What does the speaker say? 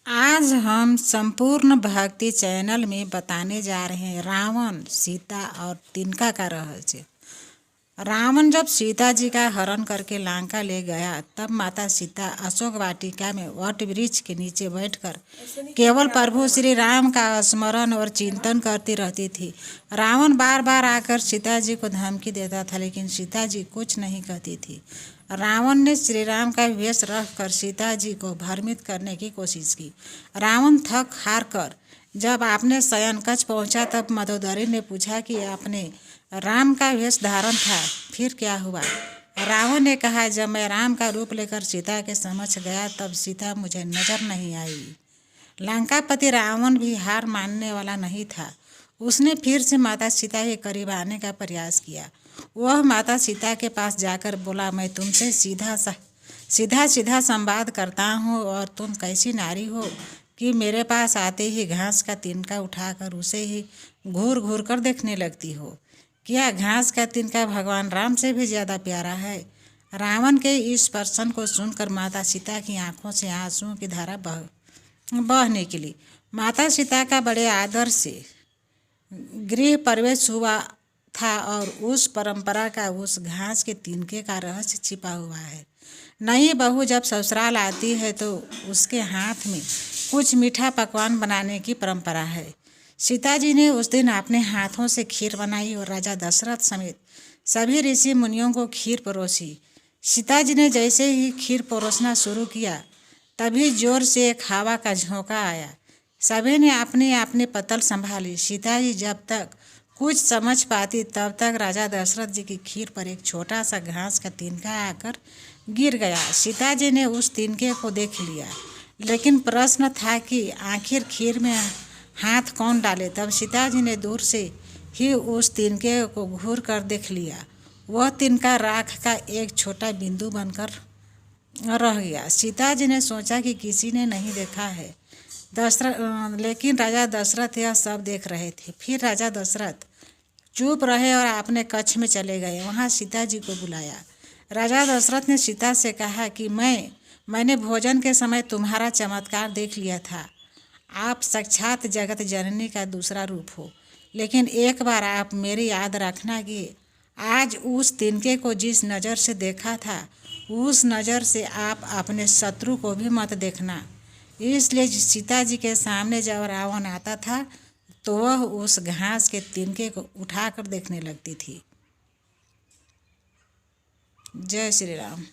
आज हम संपूर्ण भक्ति चैनल में बताने जा रहे हैं रावण, सीता और तिनका का रहस्य। रावण जब सीता जी का हरण करके लंका ले गया, तब माता सीता अशोक वाटिका में वट वृक्ष के नीचे बैठकर केवल प्रभु श्री राम का स्मरण और चिंतन करती रहती थी। रावण बार बार आकर सीता जी को धमकी देता था, लेकिन सीता जी कुछ नहीं कहती थी। रावण ने श्री राम का वेश रखकर सीता जी को भ्रमित करने की कोशिश की। रावण थक हार कर जब आपने शयन कक्ष पहुंचा, तब मंदोदरी ने पूछा कि आपने राम का वेश धारण था, फिर क्या हुआ? रावण ने कहा, जब मैं राम का रूप लेकर सीता के समक्ष गया, तब सीता मुझे नजर नहीं आई। लंकापति रावण भी हार मानने वाला नहीं था। उसने फिर से माता सीता के करीब आने का प्रयास किया। वह माता सीता के पास जाकर बोला, मैं तुमसे सीधा संवाद करता हूँ, और तुम कैसी नारी हो कि मेरे पास आते ही घास का तिनका उठाकर उसे ही घूर घूर कर देखने लगती हो। क्या घास का तिनका भगवान राम से भी ज़्यादा प्यारा है? रावण के इस प्रश्न को सुनकर माता सीता की आंखों से आंसुओं की धारा बहने निकली। माता सीता का बड़े आदर से गृह प्रवेश हुआ था, और उस परंपरा का उस घास के तिनके का रहस्य छिपा हुआ है। नई बहू जब ससुराल आती है तो उसके हाथ में कुछ मीठा पकवान बनाने की परंपरा है। सीता जी ने उस दिन अपने हाथों से खीर बनाई और राजा दशरथ समेत सभी ऋषि मुनियों को खीर परोसी। सीता जी ने जैसे ही खीर परोसना शुरू किया, तभी जोर से एक हवा का झोंका आया। सभी ने अपने अपने पत्तल संभाली। सीता जी जब तक कुछ समझ पाती, तब तक राजा दशरथ जी की खीर पर एक छोटा सा घास का तिनका आकर गिर गया। सीता जी ने उस तिनके को देख लिया, लेकिन प्रश्न था कि आखिर खीर में हाथ कौन डाले। तब सीता जी ने दूर से ही उस तिनके को घूर कर देख लिया। वह तिनका राख का एक छोटा बिंदु बनकर रह गया। सीता जी ने सोचा कि किसी ने नहीं देखा है, लेकिन राजा दशरथ यह सब देख रहे थे। फिर राजा दशरथ चुप रहे और अपने कक्ष में चले गए। वहाँ सीता जी को बुलाया। राजा दशरथ ने सीता से कहा कि मैंने भोजन के समय तुम्हारा चमत्कार देख लिया था। आप साक्षात जगत जननी का दूसरा रूप हो, लेकिन एक बार आप मेरी याद रखना कि आज उस तिनके को जिस नज़र से देखा था, उस नज़र से आप अपने शत्रु को भी मत देखना। इसलिए सीता जी के सामने जब रावण आता था, तो वह उस घास के तिनके को उठाकर देखने लगती थी। जय श्री राम।